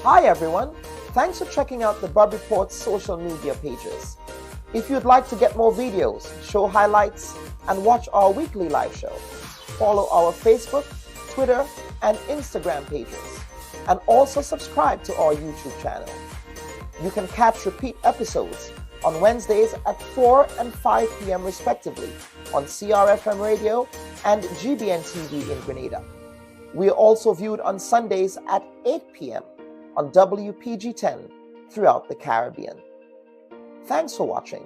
Hi everyone, thanks for checking out the Bubb Report's social media pages. If you'd like to get more videos, show highlights, and watch our weekly live show, follow our Facebook, Twitter, and Instagram pages, and also subscribe to our YouTube channel. You can catch repeat episodes on Wednesdays at 4 and 5 p.m. respectively on CRFM Radio and GBN TV in Grenada. We are also viewed on Sundays at 8 p.m. on WPG10 throughout the Caribbean. Thanks for watching.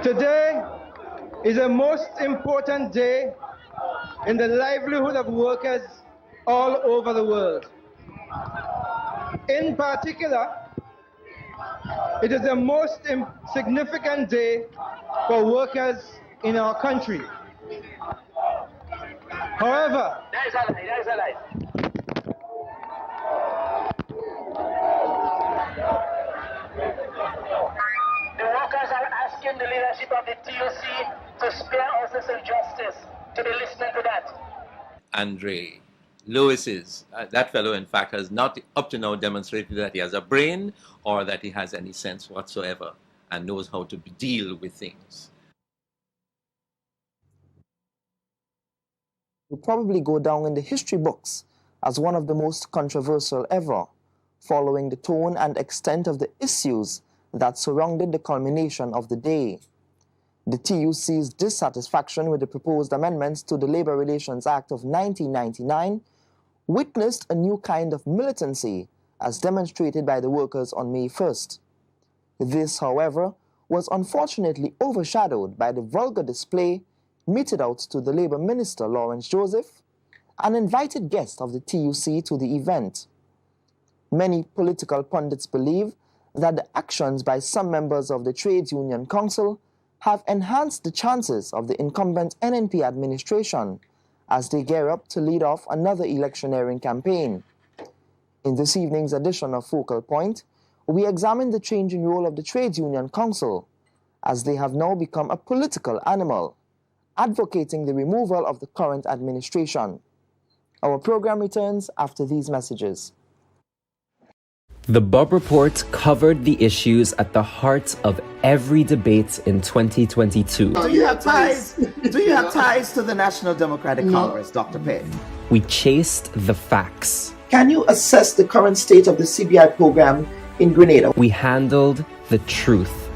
Today is a most important day in the livelihood of workers all over the world. In particular, it is the most significant day for workers in our country. However, the workers are asking the leadership of the TUC to spare us this injustice, to be listening to that. Andre Lewis's, that fellow in fact has not up to now demonstrated that he has a brain or that he has any sense whatsoever and knows how to deal with things. Will probably go down in the history books as one of the most controversial ever, following the tone and extent of the issues that surrounded the culmination of the day. The TUC's dissatisfaction with the proposed amendments to the Labor Relations Act of 1999 witnessed a new kind of militancy as demonstrated by the workers on May 1st. This, however, was unfortunately overshadowed by the vulgar display meted out to the Labour Minister Lawrence Joseph, an invited guest of the TUC to the event. Many political pundits believe that the actions by some members of the Trades Union Council have enhanced the chances of the incumbent NNP administration as they gear up to lead off another electioneering campaign. In this evening's edition of Focal Point, we examine the changing role of the Trades Union Council as they have now become a political animal, advocating the removal of the current administration. Our program returns after these messages. The Bubb Report covered the issues at the heart of every debate in 2022. Do you have ties to the National Democratic Congress, Dr. Payne? We chased the facts. Can you assess the current state of the CBI program in Grenada. We handled the truth.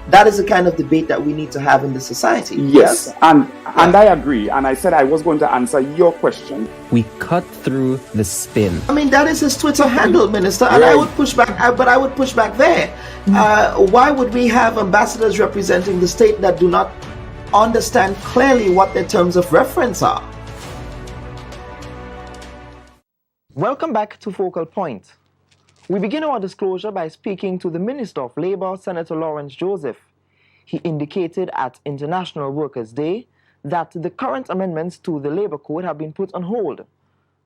That is the kind of debate that we need to have in the society. Yes, and I agree. And I said I was going to answer your question. We cut through the spin. I mean, that is his Twitter handle, Minister, and I would push back, but I would push back there. Why would we have ambassadors representing the state that do not understand clearly what their terms of reference are? Welcome back to Focal Point. We begin our disclosure by speaking to the Minister of Labour, Senator Lawrence Joseph. He indicated at International Workers' Day that the current amendments to the Labour Code have been put on hold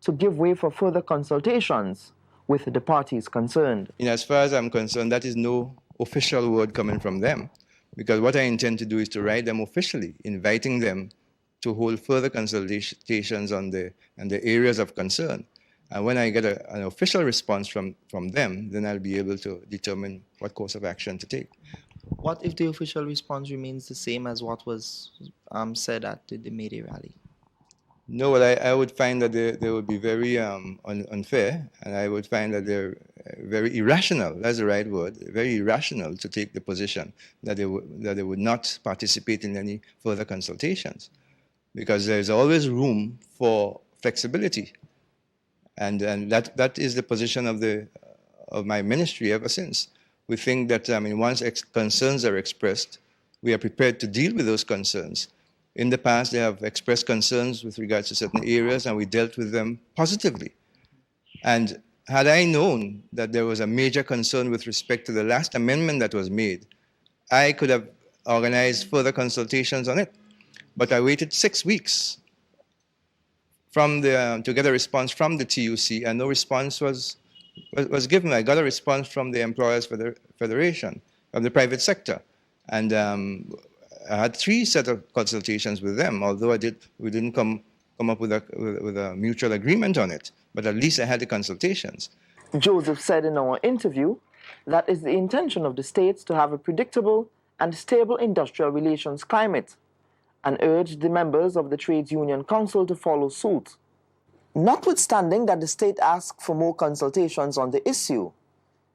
to give way for further consultations with the parties concerned. As far as I'm concerned, that is no official word coming from them, because what I intend to do is to write them officially, inviting them to hold further consultations on the areas of concern. And when I get an official response from them, then I'll be able to determine what course of action to take. What if the official response remains the same as what was said at the May Day rally? No, well, I would find that they would be very unfair, and I would find that they're very irrational, that's the right word, very irrational to take the position that they would not participate in any further consultations, because there's always room for flexibility. And that is the position of my ministry ever since. We think that once concerns are expressed, we are prepared to deal with those concerns. In the past, they have expressed concerns with regards to certain areas, and we dealt with them positively. And had I known that there was a major concern with respect to the last amendment that was made, I could have organized further consultations on it. But I waited 6 weeks to get a response from the TUC, and no response was given. I got a response from the Employers Federation of the private sector, and I had 3 set of consultations with them. Although we didn't come up with a mutual agreement on it, but at least I had the consultations. Joseph said in our interview that it's the intention of the states to have a predictable and stable industrial relations climate, and urged the members of the Trades Union Council to follow suit. Notwithstanding that the state asked for more consultations on the issue,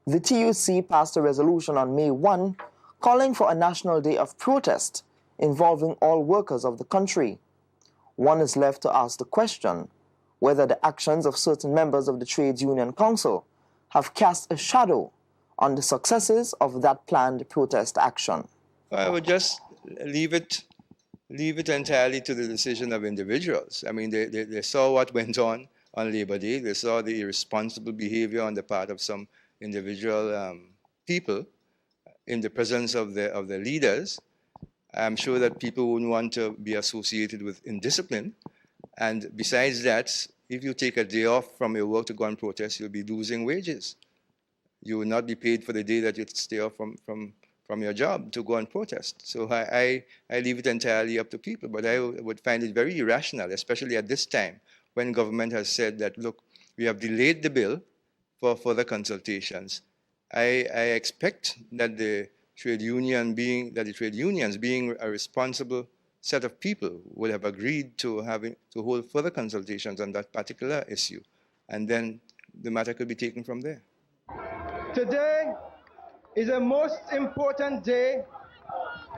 the TUC passed a resolution on May 1 calling for a national day of protest involving all workers of the country. One is left to ask the question whether the actions of certain members of the Trades Union Council have cast a shadow on the successes of that planned protest action. I would just leave it entirely to the decision of individuals. I mean, they saw what went on Labor Day. They saw the irresponsible behavior on the part of some individual people in the presence of the leaders. I'm sure that people wouldn't want to be associated with indiscipline. And besides that, if you take a day off from your work to go and protest, you'll be losing wages. You will not be paid for the day that you stay off from your job to go and protest. So I leave it entirely up to people, but I would find it very irrational, especially at this time, when government has said that, look, we have delayed the bill for further consultations. I expect that the trade unions, being a responsible set of people, would have agreed to hold further consultations on that particular issue, and then the matter could be taken from there. Today is a most important day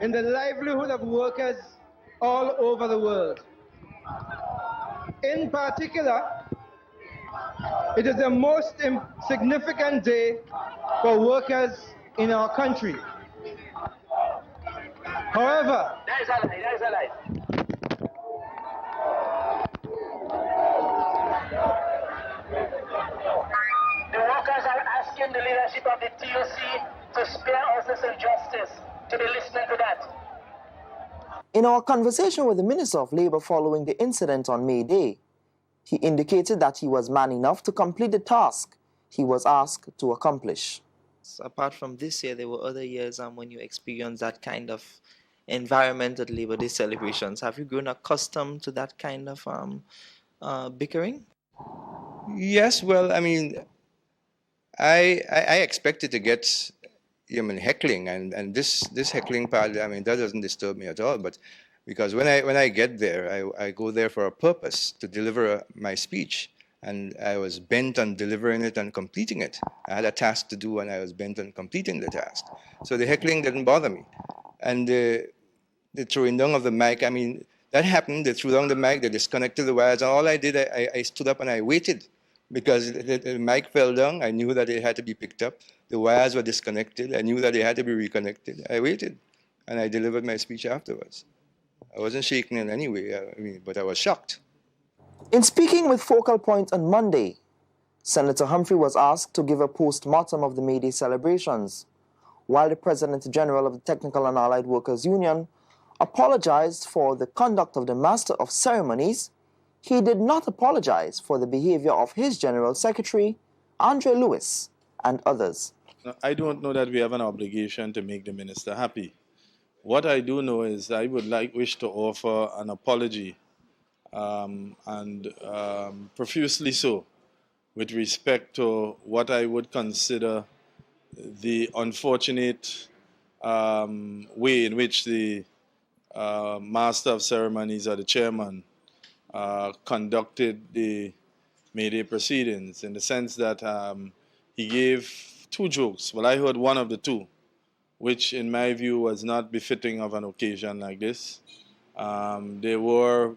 in the livelihood of workers all over the world. In particular, it is the most significant day for workers in our country. However, the workers are asking the leadership of the TUC to spare us this injustice, to be listening to that. In our conversation with the Minister of Labour following the incident on May Day, he indicated that he was man enough to complete the task he was asked to accomplish. Apart from this year, there were other years when you experienced that kind of environment at Labour Day celebrations. Have you grown accustomed to that kind of bickering? Yes, well, I mean, I expected to get heckling, and this heckling part, I mean, that doesn't disturb me at all. But because when I get there, I go there for a purpose, to deliver my speech, and I was bent on delivering it and completing it. I had a task to do, and I was bent on completing the task. So the heckling didn't bother me. And the throwing down of the mic, I mean, that happened. They threw down the mic, they disconnected the wires, and all I did, I stood up and I waited, because the mic fell down. I knew that it had to be picked up. The wires were disconnected. I knew that they had to be reconnected. I waited, and I delivered my speech afterwards. I wasn't shaken in any way, but I was shocked. In speaking with Focal Point on Monday, Senator Humphrey was asked to give a post-mortem of the May Day celebrations, while the President General of the Technical and Allied Workers Union apologized for the conduct of the Master of Ceremonies. He did not apologize for the behavior of his General Secretary, Andre Lewis, and others. I don't know that we have an obligation to make the minister happy. What I do know is I would wish to offer an apology, and profusely so, with respect to what I would consider the unfortunate way in which the Master of Ceremonies, or the chairman, conducted the May Day proceedings, in the sense that he gave two jokes. Well, I heard one of the two, which in my view was not befitting of an occasion like this. They were,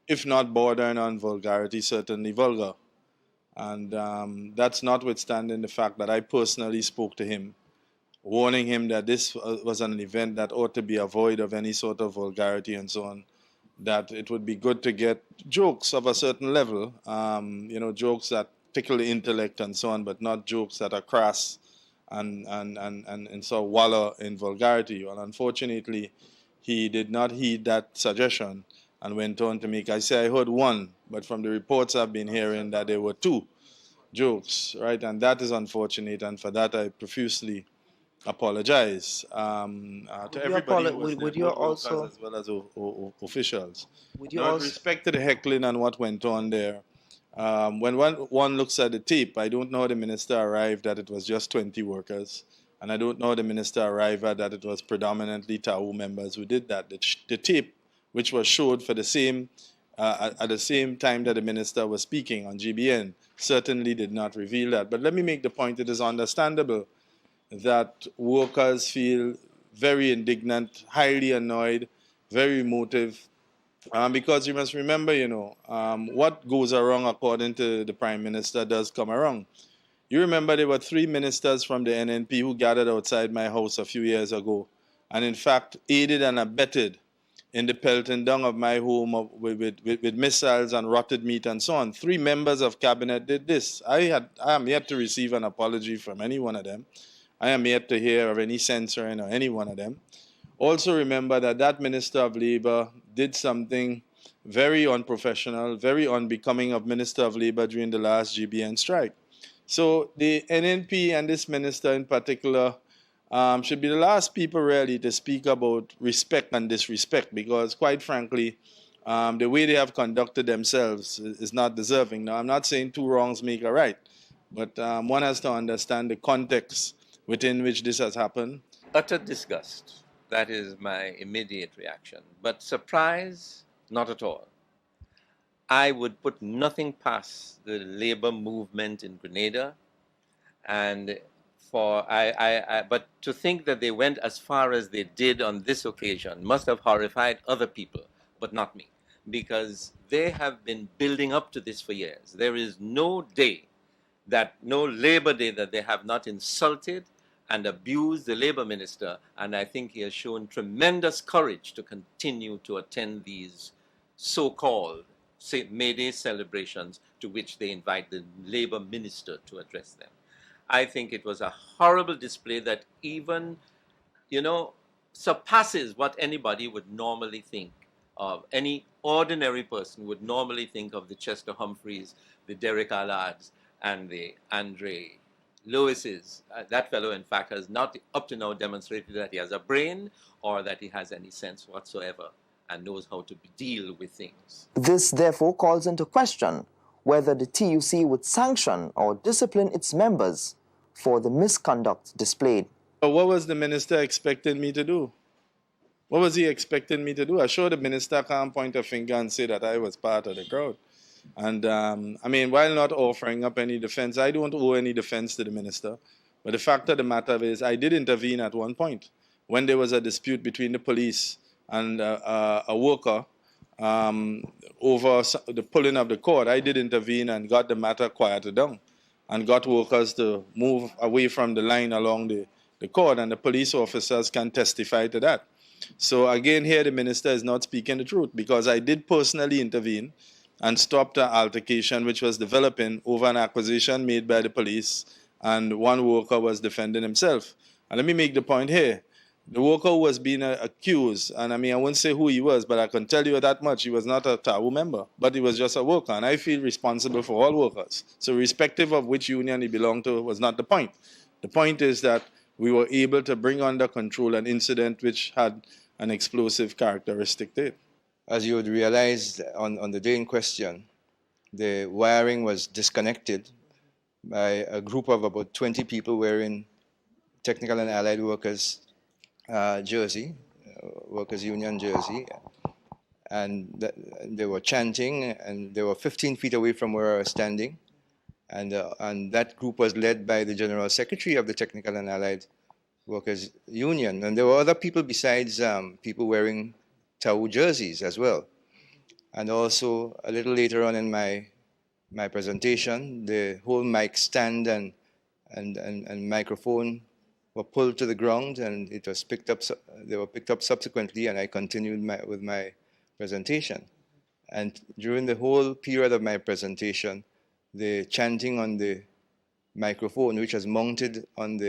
if not bordering on vulgarity, certainly vulgar. And that's notwithstanding the fact that I personally spoke to him, warning him that this was an event that ought to be avoid of any sort of vulgarity and so on, that it would be good to get jokes of a certain level, jokes that tickle the intellect and so on, but not jokes that are crass and so wallow in vulgarity. Well, unfortunately, he did not heed that suggestion and went on to make, I heard one, but from the reports I've been hearing that there were two jokes, right? And that is unfortunate, and for that I profusely apologize to everybody, would you also, as well as officials. Would you now, also, with respect to the heckling and what went on there, when one looks at the tape, I don't know how the minister arrived that it was just 20 workers, and I don't know how the minister arrived at that it was predominantly TAU members who did that. The tape, which was showed for the same at the same time that the minister was speaking on GBN, certainly did not reveal that. But let me make the point: it is understandable that workers feel very indignant, highly annoyed, very emotive, because you must remember, what goes around according to the Prime Minister does come around. You remember there were 3 ministers from the NNP who gathered outside my house a few years ago, and in fact aided and abetted in the pelting down of my home with missiles and rotted meat and so on. 3 members of cabinet did this. I am yet to receive an apology from any one of them. I am yet to hear of any censoring or any one of them. Also remember that Minister of Labour did something very unprofessional, very unbecoming of Minister of Labour during the last GBN strike. So the NNP and this minister in particular should be the last people really to speak about respect and disrespect, because quite frankly, the way they have conducted themselves is not deserving. Now, I'm not saying 2 wrongs make a right, but one has to understand the context within which this has happened. Utter disgust. That is my immediate reaction. But surprise, not at all. I would put nothing past the labor movement in Grenada, and but to think that they went as far as they did on this occasion must have horrified other people, but not me, because they have been building up to this for years. There is no Labor Day that they have not insulted and abused the Labor Minister, and I think he has shown tremendous courage to continue to attend these so-called May Day celebrations to which they invite the Labor Minister to address them. I think it was a horrible display that even, surpasses what anybody would normally think of. Any ordinary person would normally think of the Chester Humphreys, the Derek Allards, and the Andre Lewises. That fellow, in fact, has not up to now demonstrated that he has a brain or that he has any sense whatsoever and knows how to deal with things. This therefore calls into question whether the TUC would sanction or discipline its members for the misconduct displayed. What was the minister expecting me to do? What was he expecting me to do? I'm sure the minister can't point a finger and say that I was part of the crowd. And I mean, while not offering up any defense, I don't owe any defense to the minister. But the fact of the matter is, I did intervene at one point when there was a dispute between the police and a worker over the pulling of the cord. I did intervene and got the matter quieted down and got workers to move away from the line along the cord, and the police officers can testify to that. So again, here the minister is not speaking the truth, because I did personally intervene and stopped an altercation which was developing over an accusation made by the police, and one worker was defending himself. And let me make the point here. The worker who was being accused, and I mean, I won't say who he was, but I can tell you that much. He was not a TAU member, but he was just a worker, and I feel responsible for all workers. So irrespective of which union he belonged to was not the point. The point is that we were able to bring under control an incident which had an explosive characteristic to it. As you would realize, on the day in question, the wiring was disconnected by a group of about 20 people wearing technical and allied workers jersey, workers union jersey, and they were chanting, and they were 15 feet away from where I was standing, and that group was led by the General Secretary of the Technical and Allied Workers Union, and there were other people besides people wearing TAU jerseys as well. And also a little later on in my presentation, the whole mic stand and microphone were pulled to the ground, and it was picked up. They were picked up subsequently, and I continued with my presentation. And during the whole period of my presentation, the chanting on the microphone, which was mounted on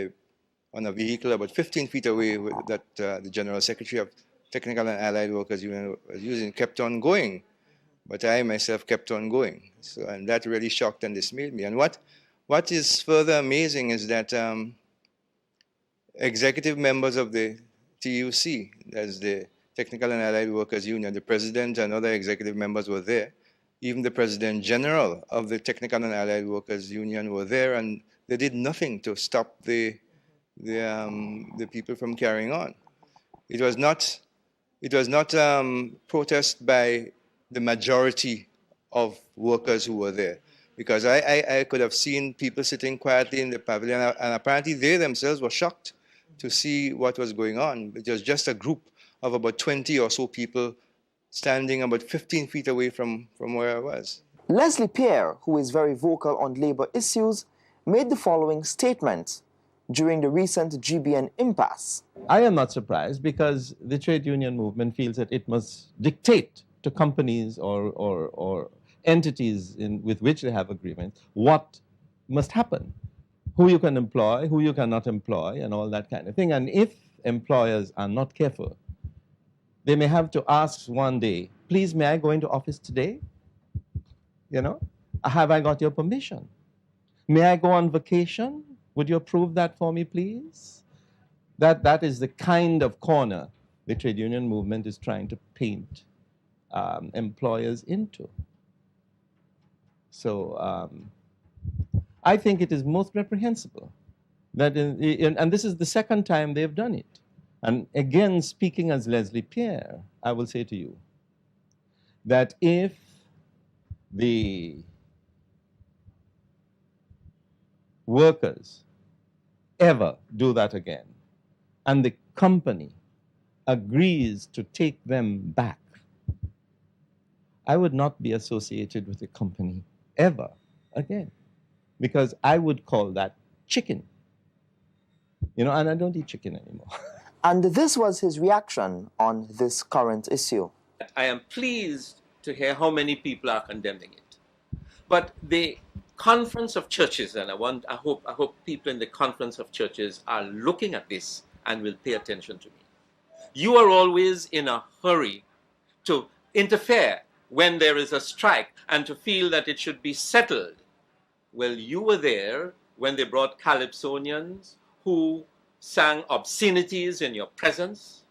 a vehicle about 15 feet away that the General Secretary of Technical and Allied Workers Union was using, kept on going. But I myself kept on going. So, and that really shocked and dismayed me. And what is further amazing is that executive members of the TUC, that's the Technical and Allied Workers Union, the president and other executive members were there. Even the President General of the Technical and Allied Workers Union were there, and they did nothing to stop the people from carrying on. It was not protest by the majority of workers who were there, because I could have seen people sitting quietly in the pavilion, and apparently they themselves were shocked to see what was going on. It was just a group of about 20 or so people standing about 15 feet away from where I was. Leslie Pierre, who is very vocal on labor issues, made the following statement during the recent GBN impasse. I am not surprised, because the trade union movement feels that it must dictate to companies or entities with which they have agreements what must happen, who you can employ, who you cannot employ, and all that kind of thing. And if employers are not careful, they may have to ask one day, please, may I go into office today? You know, have I got your permission? May I go on vacation? Would you approve that for me, please? That is the kind of corner the trade union movement is trying to paint employers into. So I think it is most reprehensible that, and this is the second time they've done it. And again, speaking as Leslie Pierre, I will say to you that if the workers ever do that again, and the company agrees to take them back, I would not be associated with the company ever again, because I would call that chicken. You know, and I don't eat chicken anymore. And this was his reaction on this current issue. I am pleased to hear how many people are condemning it. But the Conference of Churches, and I hope people in the Conference of Churches are looking at this and will pay attention to me. You are always in a hurry to interfere when there is a strike and to feel that it should be settled. Well, you were there when they brought Calypsonians who sang obscenities in your presence,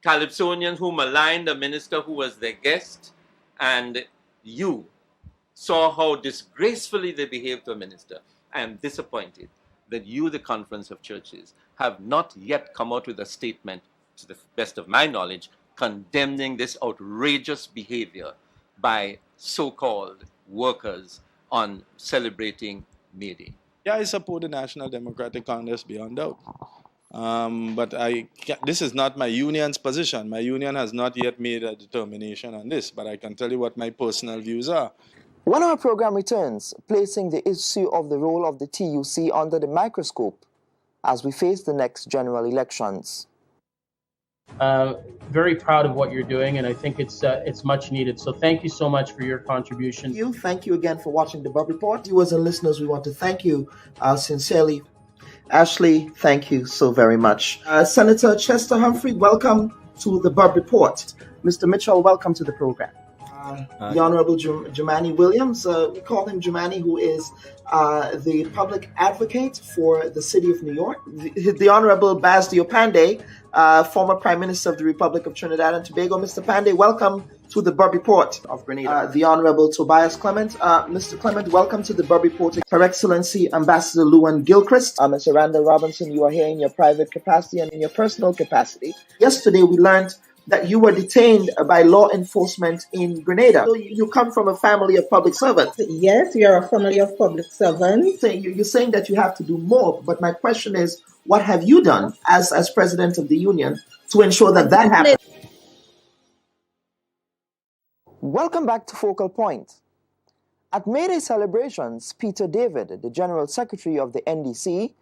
Calypsonians who maligned a minister who was their guest, and you saw how disgracefully they behaved to a minister. I am disappointed that you, the Conference of Churches, have not yet come out with a statement, to the best of my knowledge, condemning this outrageous behavior by so-called workers on celebrating May Day? Yeah, I support the National Democratic Congress beyond doubt. But this is not my union's position. My union has not yet made a determination on this, but I can tell you what my personal views are. When our program returns, placing the issue of the role of the TUC under the microscope as we face the next general elections. Very proud of what you're doing, and I think it's much needed. So thank you so much for your contribution. Thank you again for watching the Bubb Report. Viewers and listeners, we want to thank you sincerely. Ashley, thank you so very much. Senator Chester Humphrey, welcome to the Bubb Report. Mr. Mitchell, welcome to the program. The Honorable Jumani Williams, we call him Jumani, who is the public advocate for the city of New York. The Honorable Baz Diopande, former Prime Minister of the Republic of Trinidad and Tobago. Mr. Pandey, welcome to the Bubb Report of Grenada. The Honorable Tobias Clement. Mr. Clement, welcome to the Bubb Report. Her Excellency Ambassador Luan Gilchrist. Mr. Randall Robinson, you are here in your private capacity and in your personal capacity. Yesterday, we learned that you were detained by law enforcement in Grenada. So you come from a family of public servants. Yes, we are a family of public servants. You're saying that you have to do more, but my question is, what have you done as President of the Union to ensure that that happens? Welcome back to Focal Point. At May Day celebrations, Peter David, the General Secretary of the NDC,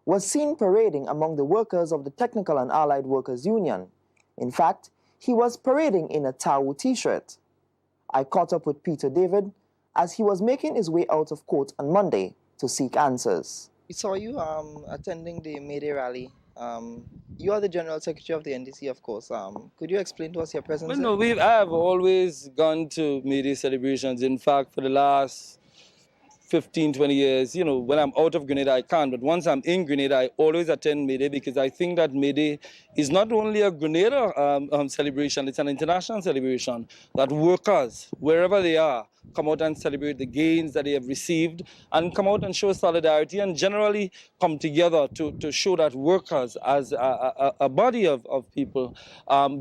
was seen parading among the workers of the Technical and Allied Workers Union. In fact, he was parading in a Tau t-shirt. I caught up with Peter David as he was making his way out of court on Monday to seek answers. We saw you attending the May Day rally. You are the General Secretary of the NDC, of course. Could you explain to us your presence? Well, no, I have always gone to May Day celebrations. In fact, for the last 15, 20 years, you know, when I'm out of Grenada, I can't. But once I'm in Grenada, I always attend May Day because I think that May Day is not only a Grenada celebration, it's an international celebration that workers, wherever they are, come out and celebrate the gains that they have received and come out and show solidarity and generally come together to show that workers as a body of people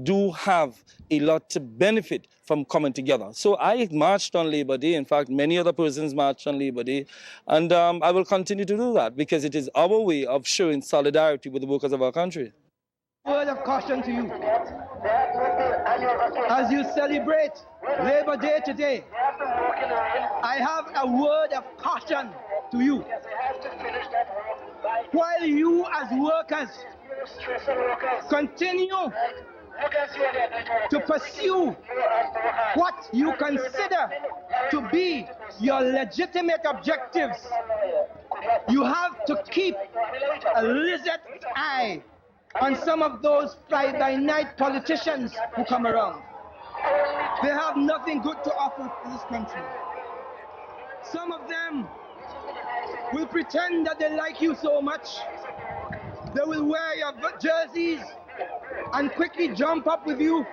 do have a lot to benefit from coming together. So I marched on Labor Day. In fact, many other persons marched on Labor Day. And I will continue to do that because it is our way of showing solidarity with the workers of our country. Word of caution to you. As you celebrate Labor Day today, I have a word of caution to you. While you as workers continue to pursue what you consider to be your legitimate objectives, you have to keep a lizard eye on some of those fly-by-night politicians who come around. They have nothing good to offer to this country. Some of them will pretend that they like you so much. They will wear your jerseys and quickly jump up with you,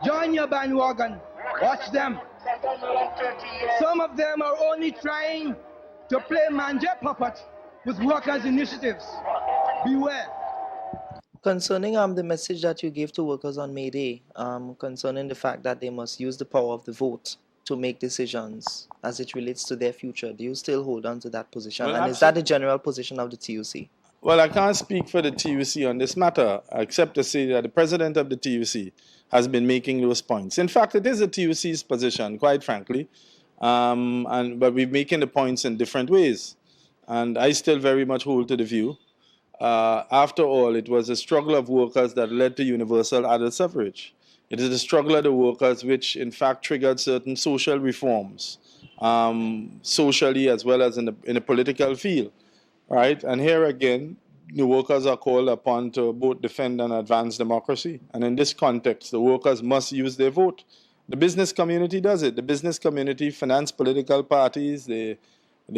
join your bandwagon. Watch them. Some of them are only trying to play manja puppet with workers' initiatives. Beware. Concerning the message that you gave to workers on May Day, concerning the fact that they must use the power of the vote to make decisions as it relates to their future, do you still hold on to that position? Well, and is that the general position of the TUC? Well, I can't speak for the TUC on this matter, except to say that the president of the TUC has been making those points. In fact, it is the TUC's position, quite frankly, but we're making the points in different ways. And I still very much hold to the view. After all, it was a struggle of workers that led to universal adult suffrage. It is the struggle of the workers which, in fact, triggered certain social reforms, socially as well as in the political field. Right, and here again, the workers are called upon to both defend and advance democracy. And in this context, the workers must use their vote. The business community does it. The business community finance political parties. They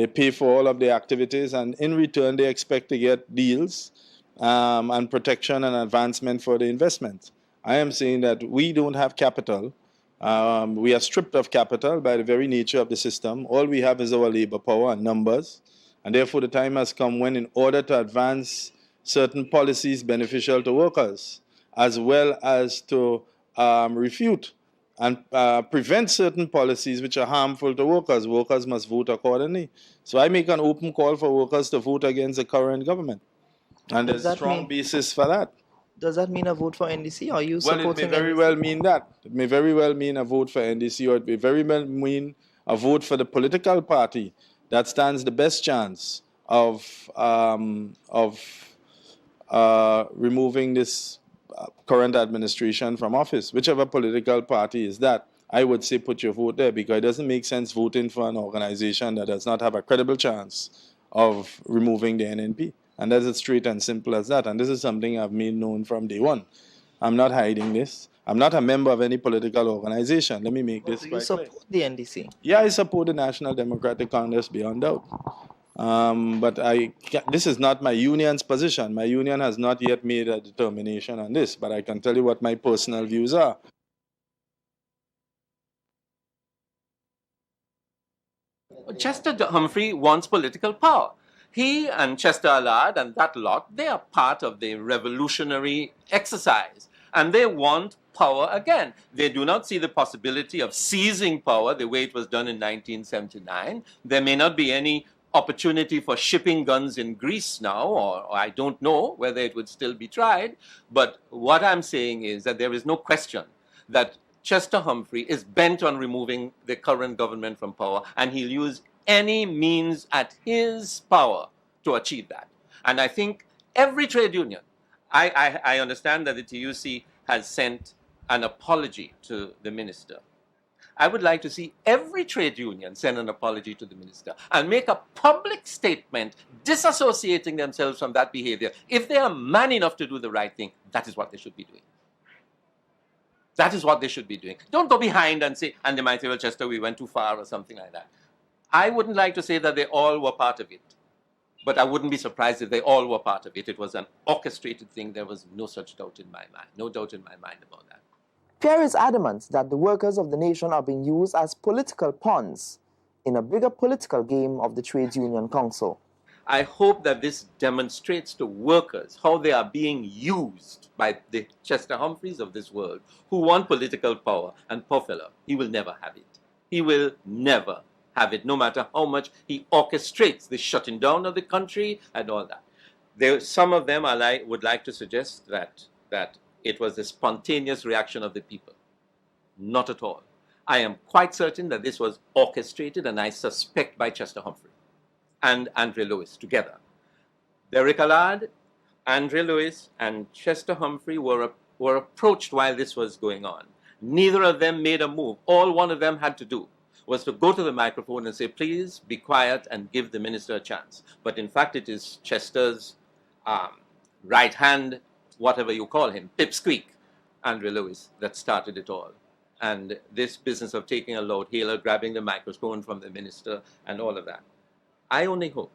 pay for all of their activities, and in return, they expect to get deals and protection and advancement for the investment. I am saying that we don't have capital. We are stripped of capital by the very nature of the system. All we have is our labor power and numbers. And therefore, the time has come when, in order to advance certain policies beneficial to workers, as well as to refute and prevent certain policies which are harmful to workers, workers must vote accordingly. So I make an open call for workers to vote against the current government. And there's a strong basis for that. Does that mean a vote for NDC? Or are you Well, supporting it may very NDC? well mean that. It may very well mean a vote for NDC, or it may very well mean a vote for the political party that stands the best chance of removing this current administration from office. Whichever political party is that, I would say put your vote there, because it doesn't make sense voting for an organization that does not have a credible chance of removing the NNP. And that's as straight and simple as that. And this is something I've made known from day one. I'm not hiding this. I'm not a member of any political organization. Let me make this quite clear. Do you support the NDC? Yeah, I support the National Democratic Congress beyond doubt. But this is not my union's position. My union has not yet made a determination on this, but I can tell you what my personal views are. Chester Humphrey wants political power. He and Chester Allard and that lot, they are part of the revolutionary exercise, and they want power again. They do not see the possibility of seizing power the way it was done in 1979. There may not be any opportunity for shipping guns in Greece now, or I don't know whether it would still be tried, but what I'm saying is that there is no question that Chester Humphrey is bent on removing the current government from power, and he'll use any means at his power to achieve that. And I think every trade union, I understand that the TUC has sent an apology to the minister. I would like to see every trade union send an apology to the minister and make a public statement disassociating themselves from that behavior. If they are man enough to do the right thing, that is what they should be doing. That is what they should be doing. Don't go behind and say, and they might say, well, Chester, we went too far or something like that. I wouldn't like to say that they all were part of it, but I wouldn't be surprised if they all were part of it. It was an orchestrated thing. There was no such doubt in my mind, no doubt in my mind about that. Pierre is adamant that the workers of the nation are being used as political pawns in a bigger political game of the Trades Union Council. I hope that this demonstrates to workers how they are being used by the Chester Humphreys of this world, who want political power, and poor fellow, he will never have it. He will never have it, no matter how much he orchestrates the shutting down of the country and all that. Some of them would like to suggest that it was a spontaneous reaction of the people. Not at all. I am quite certain that this was orchestrated, and I suspect by Chester Humphrey and Andre Lewis together. Derek Allard, Andre Lewis, and Chester Humphrey were approached while this was going on. Neither of them made a move. All one of them had to do was to go to the microphone and say, please be quiet and give the minister a chance. But in fact, it is Chester's right hand, whatever you call him, pipsqueak, Andre Lewis, that started it all. And this business of taking a loud hailer, grabbing the microphone from the minister, and all of that. I only hope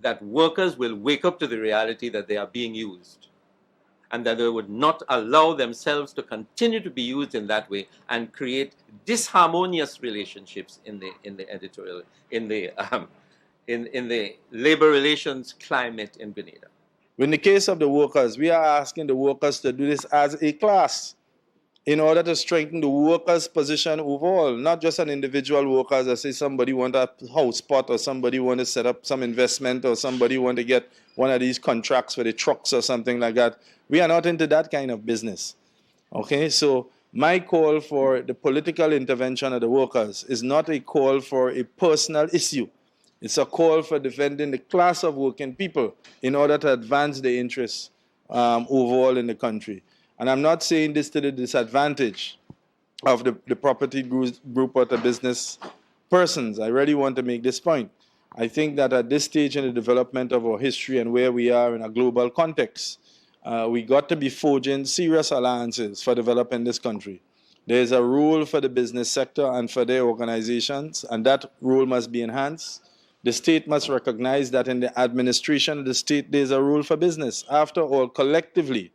that workers will wake up to the reality that they are being used, and that they would not allow themselves to continue to be used in that way and create disharmonious relationships in the labor relations climate in Grenada. In the case of the workers, we are asking the workers to do this as a class in order to strengthen the workers' position overall, not just an individual worker. As I say, somebody want a house spot, or somebody want to set up some investment, or somebody want to get one of these contracts for the trucks or something like that. We are not into that kind of business. Okay, so my call for the political intervention of the workers is not a call for a personal issue. It's a call for defending the class of working people in order to advance the interests overall in the country. And I'm not saying this to the disadvantage of the property group or the business persons. I really want to make this point. I think that at this stage in the development of our history and where we are in a global context, we got to be forging serious alliances for developing this country. There's a role for the business sector and for their organizations, and that role must be enhanced. The state must recognize that in the administration of the state, there's a role for business. After all, collectively,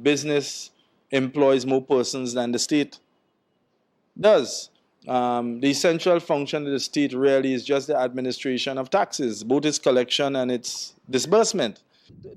business employs more persons than the state does. The essential function of the state really is just the administration of taxes, both its collection and its disbursement.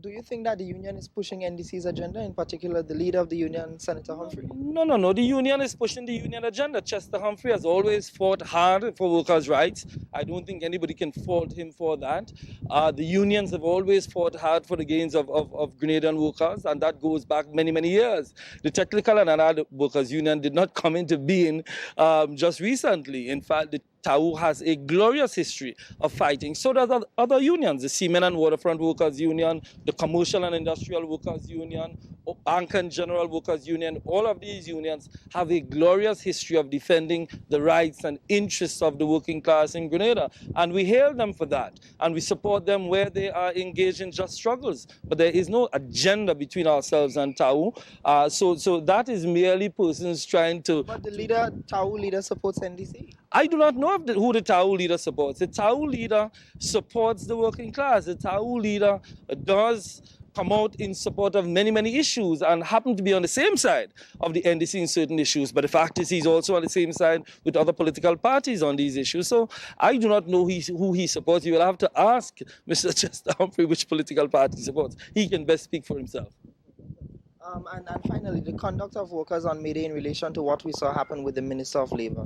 Do you think that the union is pushing NDC's agenda, in particular the leader of the union, Senator Humphrey? No. The union is pushing the union agenda. Chester Humphrey has always fought hard for workers' rights. I don't think anybody can fault him for that. The unions have always fought hard for the gains of Grenadian workers, and that goes back many, many years. The Technical and Allied Workers Union did not come into being just recently. In fact, the TAU has a glorious history of fighting. So does other unions, the Seamen and Waterfront Workers Union, the Commercial and Industrial Workers Union, Bank and General Workers Union. All of these unions have a glorious history of defending the rights and interests of the working class in Grenada. And we hail them for that. And we support them where they are engaged in just struggles. But there is no agenda between ourselves and TAU. So that is merely persons trying to... But the TAU leader supports NDC. I do not know who the TAU leader supports. The TAU leader supports the working class. The TAU leader does come out in support of many, many issues and happen to be on the same side of the NDC in certain issues. But the fact is he's also on the same side with other political parties on these issues. So I do not know who he supports. You will have to ask Mr. Chester Humphrey which political party he supports. He can best speak for himself. And finally, the conduct of workers on May Day in relation to what we saw happen with the Minister of Labour.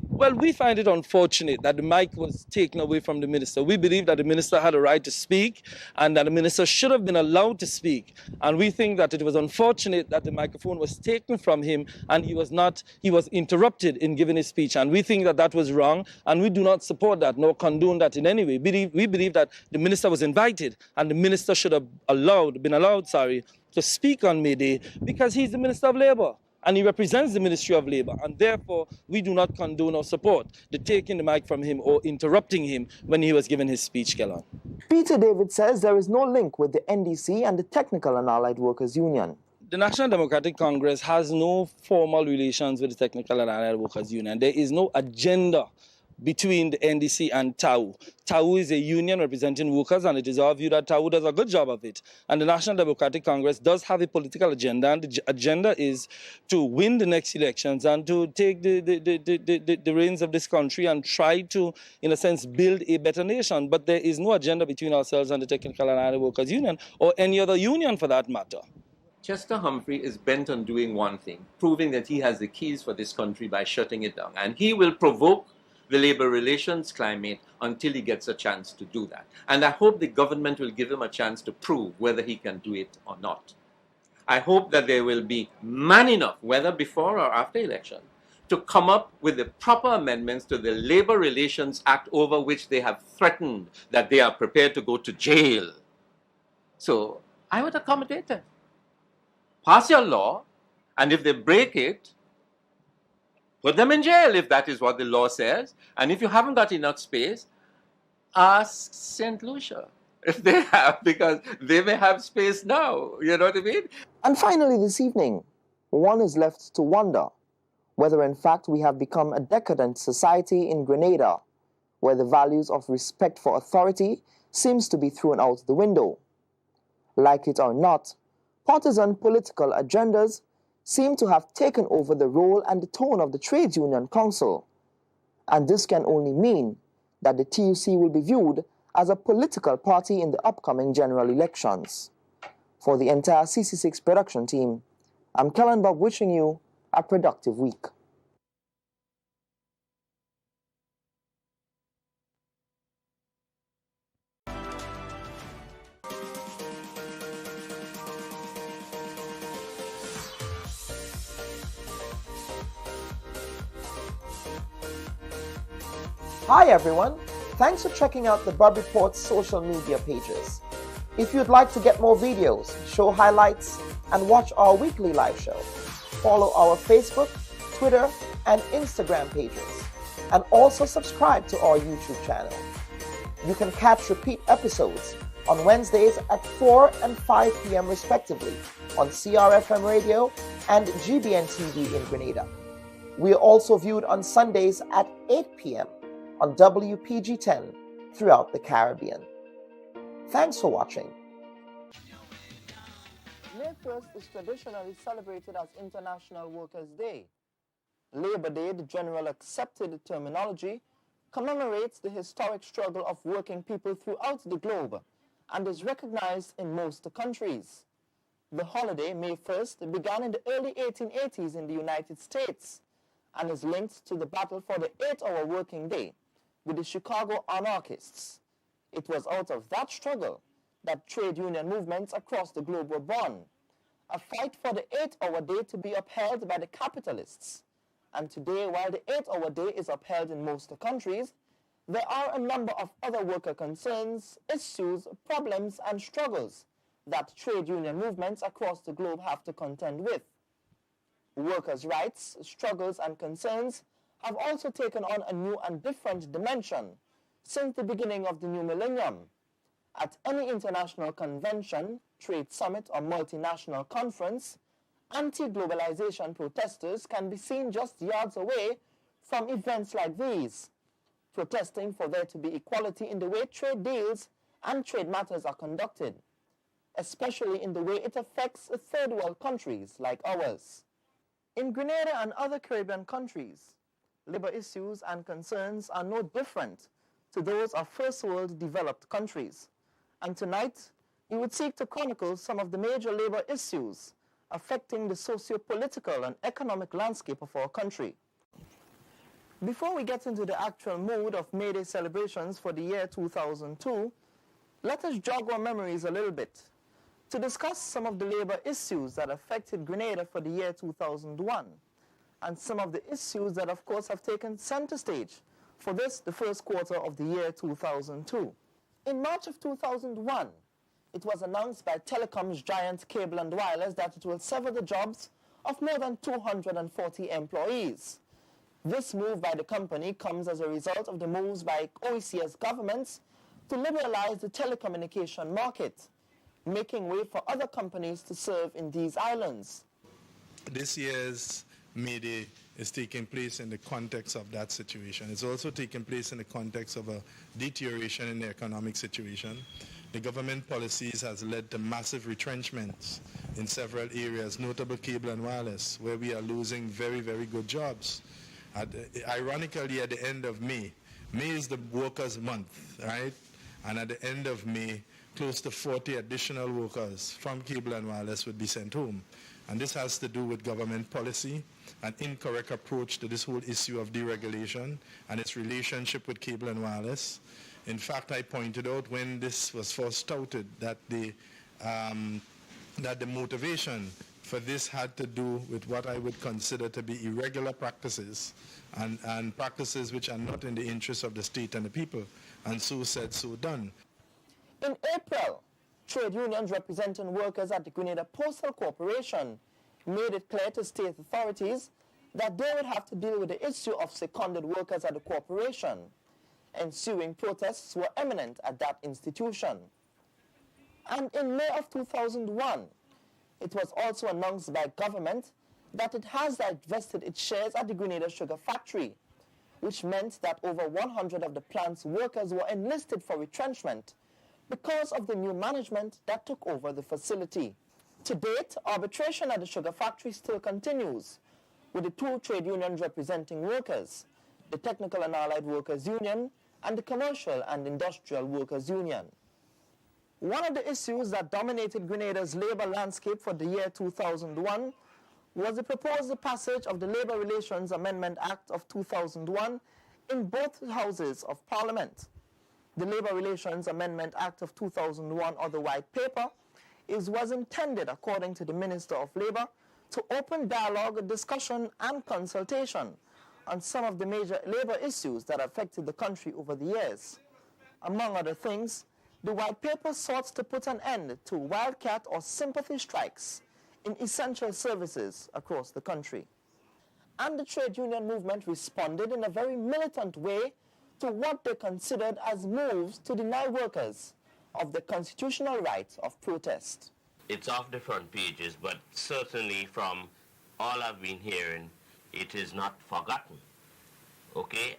Well, we find it unfortunate that the mic was taken away from the minister. We believe that the minister had a right to speak and that the minister should have been allowed to speak. And we think that it was unfortunate that the microphone was taken from him and he was interrupted in giving his speech. And we think that that was wrong and we do not support that nor condone that in any way. We believe that the minister was invited and the minister should have been allowed to speak on May Day because he's the Minister of Labour and he represents the Ministry of Labour, and therefore we do not condone or support the taking the mic from him or interrupting him when he was giving his speech, Kellan. Peter David says there is no link with the NDC and the Technical and Allied Workers Union. The National Democratic Congress has no formal relations with the Technical and Allied Workers Union. There is no agenda between the NDC and TAU. TAU is a union representing workers, and it is our view that TAU does a good job of it. And the National Democratic Congress does have a political agenda, and the agenda is to win the next elections and to take the reins of this country and try to, in a sense, build a better nation. But there is no agenda between ourselves and the Technical and Allied Workers Union, or any other union for that matter. Chester Humphrey is bent on doing one thing, proving that he has the keys for this country by shutting it down. And he will provoke the labor relations climate until he gets a chance to do that. And I hope the government will give him a chance to prove whether he can do it or not. I hope that there will be man enough, whether before or after election, to come up with the proper amendments to the Labor Relations Act over which they have threatened that they are prepared to go to jail. So I would accommodate them. Pass your law, and if they break it, put them in jail if that is what the law says. And if you haven't got enough space, ask St. Lucia if they have, because they may have space now. You know what I mean? And finally this evening, one is left to wonder whether in fact we have become a decadent society in Grenada, where the values of respect for authority seems to be thrown out the window. Like it or not, partisan political agendas seem to have taken over the role and the tone of the Trades Union Council. And this can only mean that the TUC will be viewed as a political party in the upcoming general elections. For the entire CC6 production team, I'm Kellan Bubb wishing you a productive week. Hi everyone, thanks for checking out the Bubb Report's social media pages. If you'd like to get more videos, show highlights, and watch our weekly live show, follow our Facebook, Twitter, and Instagram pages, and also subscribe to our YouTube channel. You can catch repeat episodes on Wednesdays at 4 and 5 p.m. respectively on CRFM Radio and GBN TV in Grenada. We are also viewed on Sundays at 8 p.m. on WPG10 throughout the Caribbean. Thanks for watching. May 1st is traditionally celebrated as International Workers' Day. Labor Day, the general accepted terminology, commemorates the historic struggle of working people throughout the globe and is recognized in most countries. The holiday, May 1st, began in the early 1880s in the United States and is linked to the battle for the 8-hour working day with the Chicago anarchists. It was out of that struggle that trade union movements across the globe were born, a fight for the 8-hour day to be upheld by the capitalists. And today, while the 8-hour day is upheld in most countries, there are a number of other worker concerns, issues, problems, and struggles that trade union movements across the globe have to contend with. Workers' rights, struggles, and concerns have also taken on a new and different dimension since the beginning of the new millennium. At any international convention, trade summit, or multinational conference, anti-globalization protesters can be seen just yards away from events like these, protesting for there to be equality in the way trade deals and trade matters are conducted, especially in the way it affects third world countries like ours. In Grenada and other Caribbean countries, labor issues and concerns are no different to those of first world developed countries. And tonight, we would seek to chronicle some of the major labor issues affecting the socio-political and economic landscape of our country. Before we get into the actual mood of May Day celebrations for the year 2002, let us jog our memories a little bit to discuss some of the labor issues that affected Grenada for the year 2001, and some of the issues that, of course, have taken center stage for this, the first quarter of the year 2002. In March of 2001, it was announced by telecoms giant Cable and Wireless that it will sever the jobs of more than 240 employees. This move by the company comes as a result of the moves by OECS governments to liberalize the telecommunication market, making way for other companies to serve in these islands. This year's May Day is taking place in the context of that situation. It's also taking place in the context of a deterioration in the economic situation. The government policies has led to massive retrenchments in several areas, notable Cable and Wireless, where we are losing very, very good jobs. Ironically, at the end of May is the workers' month, right? And at the end of May, close to 40 additional workers from Cable and Wireless would be sent home. And this has to do with government policy, an incorrect approach to this whole issue of deregulation and its relationship with Cable and Wireless. In fact, I pointed out when this was first touted that the motivation for this had to do with what I would consider to be irregular practices and practices which are not in the interest of the state and the people. And so said, so done. In April, trade unions representing workers at the Grenada Postal Corporation made it clear to state authorities that they would have to deal with the issue of seconded workers at the corporation. Ensuing protests were imminent at that institution. And in May of 2001, it was also announced by government that it has divested its shares at the Grenada Sugar Factory, which meant that over 100 of the plant's workers were enlisted for retrenchment because of the new management that took over the facility. To date, arbitration at the sugar factory still continues, with the two trade unions representing workers, the Technical and Allied Workers Union and the Commercial and Industrial Workers Union. One of the issues that dominated Grenada's labor landscape for the year 2001 was the proposed passage of the Labor Relations Amendment Act of 2001 in both houses of Parliament. The Labor Relations Amendment Act of 2001, or the White Paper, was intended, according to the Minister of Labour, to open dialogue, discussion and consultation on some of the major labor issues that affected the country over the years. Among other things, the White Paper sought to put an end to wildcat or sympathy strikes in essential services across the country. And the trade union movement responded in a very militant way to what they considered as moves to deny workers of the constitutional right of protest. It's off the front pages, but certainly from all I've been hearing, it is not forgotten. Okay?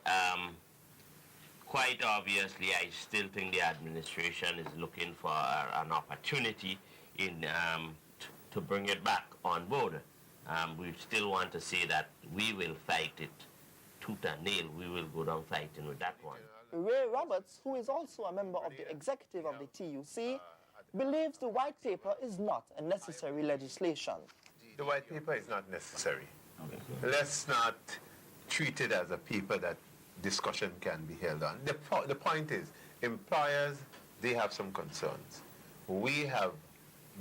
Quite obviously, I still think the administration is looking for an opportunity to bring it back on board. We still want to say that we will fight it tooth and nail. We will go down fighting with that one. Ray Roberts, who is also a member of the executive of the TUC, believes the white paper is not a necessary legislation. The white paper is not necessary. Let's not treat it as a paper that discussion can be held on. The point is, employers, they have some concerns. We have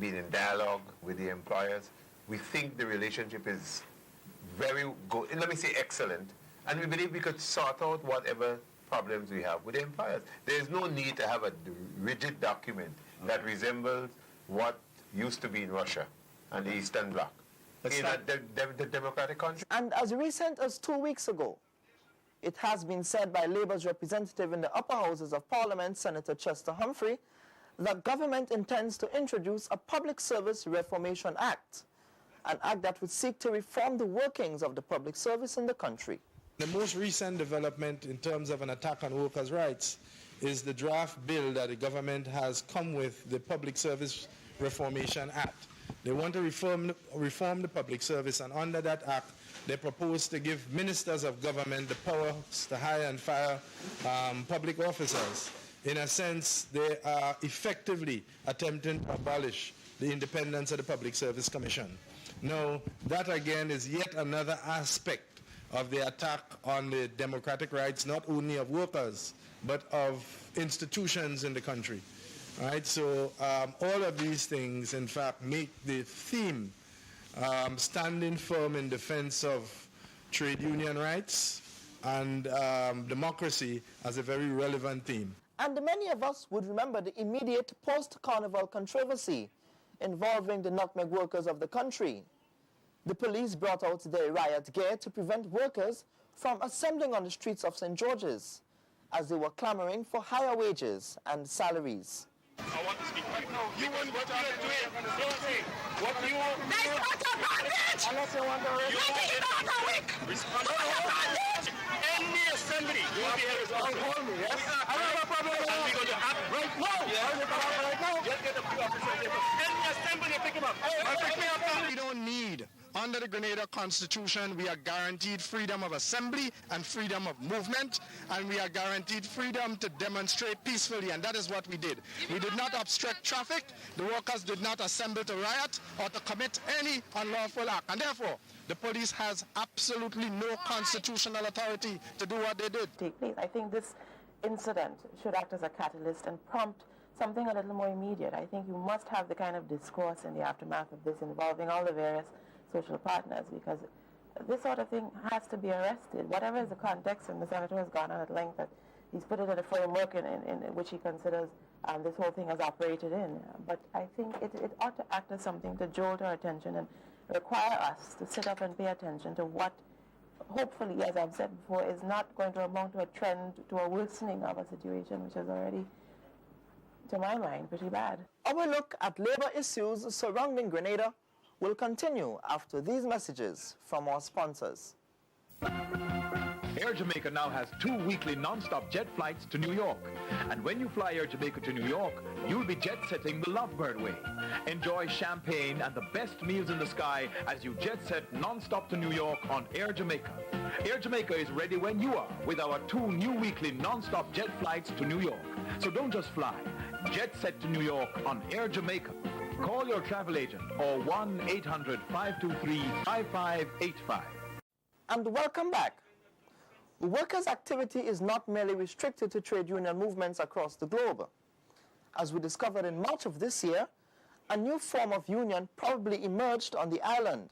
been in dialogue with the employers. We think the relationship is very good, let me say excellent, and we believe we could sort out whatever problems we have with the employers. There is no need to have a rigid document that resembles what used to be in Russia and the Eastern Bloc. In the democratic country. And as recent as 2 weeks ago, it has been said by Labour's representative in the upper houses of Parliament, Senator Chester Humphrey, that government intends to introduce a Public Service Reformation Act, an act that would seek to reform the workings of the public service in the country. The most recent development in terms of an attack on workers' rights is the draft bill that the government has come with, the Public Service Reformation Act. They want to reform the public service, and under that act, they propose to give ministers of government the powers to hire and fire public officers. In a sense, they are effectively attempting to abolish the independence of the Public Service Commission. Now, that again is yet another aspect of the attack on the democratic rights, not only of workers, but of institutions in the country. Right? So all of these things, in fact, make the theme standing firm in defense of trade union rights and democracy as a very relevant theme. And many of us would remember the immediate post-Carnival controversy involving the nutmeg workers of the country. The police brought out their riot gear to prevent workers from assembling on the streets of St. George's, as they were clamoring for higher wages and salaries. I want to speak right now. You want what you're doing? What you want? That's not a bondage! Unless you want to respond. In the assembly, you will be able to hold me, yes? I don't have a problem with that. We're going to act right now. Right now. Just get the officer paper. In the assembly, pick him up. Pick me up. We don't need. Under the Grenada Constitution, we are guaranteed freedom of assembly and freedom of movement, and we are guaranteed freedom to demonstrate peacefully, and that is what we did. We did not obstruct traffic. The workers did not assemble to riot or to commit any unlawful act, and therefore, the police has absolutely no constitutional authority to do what they did. I think this incident should act as a catalyst and prompt something a little more immediate. I think you must have the kind of discourse in the aftermath of this involving all the various social partners, because this sort of thing has to be arrested. Whatever is the context, and the Senator has gone on at length that he's put it in a framework in which he considers this whole thing has operated in. But I think it ought to act as something to jolt our attention and require us to sit up and pay attention to what, hopefully, as I've said before, is not going to amount to a trend, to a worsening of a situation which is already, to my mind, pretty bad. Our look at labor issues surrounding Grenada will continue after these messages from our sponsors. Air Jamaica now has 2 weekly non-stop jet flights to New York. And when you fly Air Jamaica to New York, you'll be jet-setting the Lovebird way. Enjoy champagne and the best meals in the sky as you jet-set non-stop to New York on Air Jamaica. Air Jamaica is ready when you are with our 2 new weekly non-stop jet flights to New York. So don't just fly. Jet-set to New York on Air Jamaica. Call your travel agent or 1-800-523-5585. And welcome back. Workers' activity is not merely restricted to trade union movements across the globe. As we discovered in March of this year, a new form of union probably emerged on the island.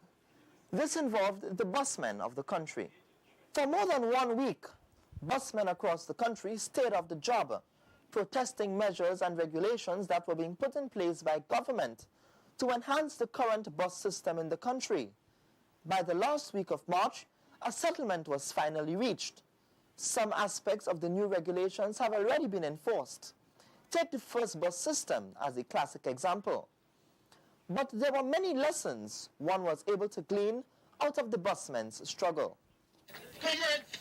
This involved the busmen of the country. For more than 1 week, busmen across the country stayed off the job, protesting measures and regulations that were being put in place by government to enhance the current bus system in the country. By the last week of March, a settlement was finally reached. Some aspects of the new regulations have already been enforced. Take the first bus system as a classic example. But there were many lessons one was able to glean out of the busmen's struggle. Comrades,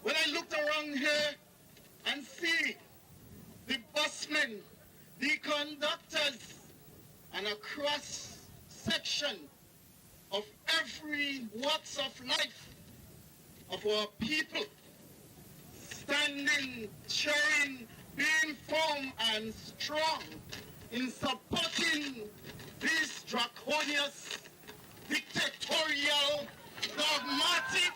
when I looked around here and see the busmen, the conductors, and a cross-section of every walks of life of our people standing, showing, being firm and strong in supporting this draconious, dictatorial, dogmatic,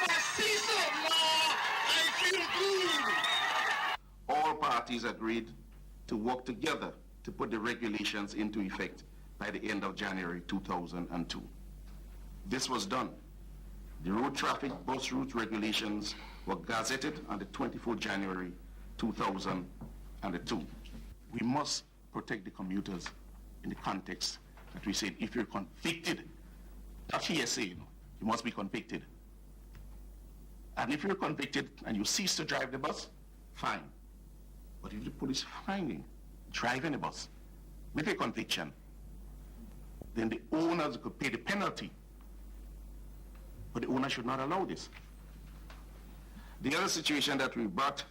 fascism law. I feel good. All parties agreed to work together to put the regulations into effect by the end of January 2002. This was done. The road traffic bus route regulations were gazetted on the 24th January 2002. We must protect the commuters in the context that we said if you're convicted, not hearsay, you must be convicted. And if you're convicted and you cease to drive the bus, fine. But if the police find you driving a bus with a conviction, then the owners could pay the penalty. But the owner should not allow this. The other situation that we brought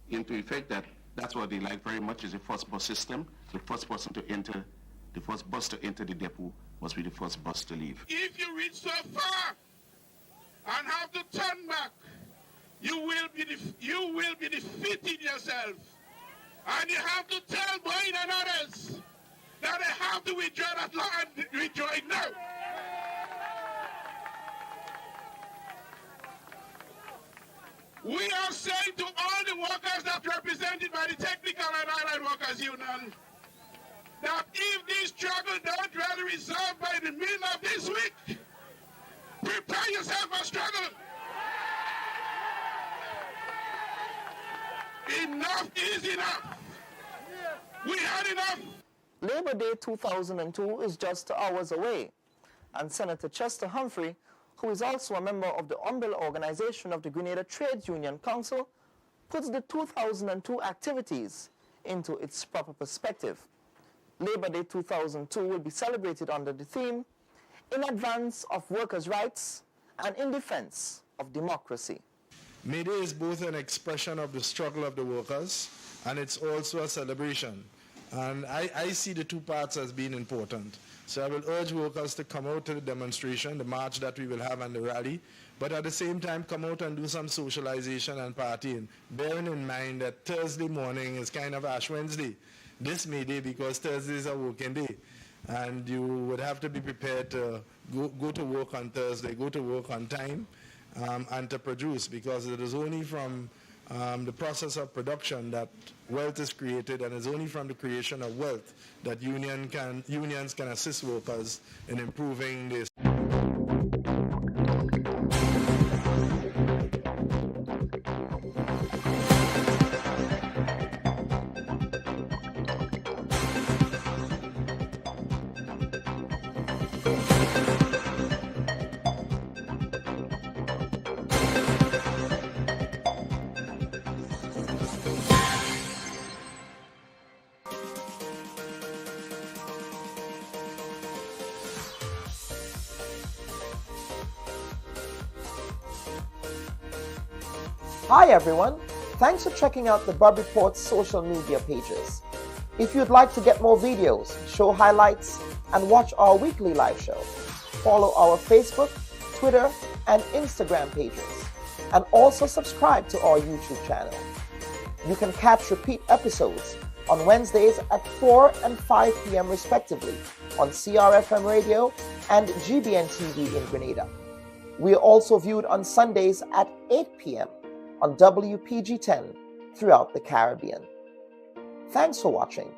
into effect, that's what they like very much, is the first bus system. The first person to enter, the first bus to enter the depot must be the first bus to leave. If you reach so far and have to turn back, you will be defeating yourself. And you have to tell Boyd and others that they have to withdraw that law and rejoin now. We are saying to all the workers that are represented by the Technical and Allied Workers Union that if this struggle don't really resolve by the middle of this week, prepare yourself for struggle. Enough is enough. We had enough. Labor Day 2002 is just hours away, and Senator Chester Humphrey, who is also a member of the umbrella organization of the Grenada Trades Union Council, puts the 2002 activities into its proper perspective. Labor Day 2002 will be celebrated under the theme, "In advance of workers' rights and in defense of democracy." May Day is both an expression of the struggle of the workers, and it's also a celebration. And I see the two parts as being important. So I will urge workers to come out to the demonstration, the march that we will have, and the rally, but at the same time come out and do some socialization and partying, bearing in mind that Thursday morning is kind of Ash Wednesday. This May Day, because Thursday is a working day. And you would have to be prepared to go to work on Thursday, go to work on time, and to produce, because it is only from the process of production that wealth is created, and it's only from the creation of wealth that unions can assist workers in improving this. Hi everyone, thanks for checking out the Bubb Report's social media pages. If you'd like to get more videos, show highlights, and watch our weekly live show, follow our Facebook, Twitter, and Instagram pages, and also subscribe to our YouTube channel. You can catch repeat episodes on Wednesdays at 4 and 5 p.m. respectively on CRFM Radio and GBN TV in Grenada. We are also viewed on Sundays at 8 p.m. on WPG 10 throughout the Caribbean. Thanks for watching.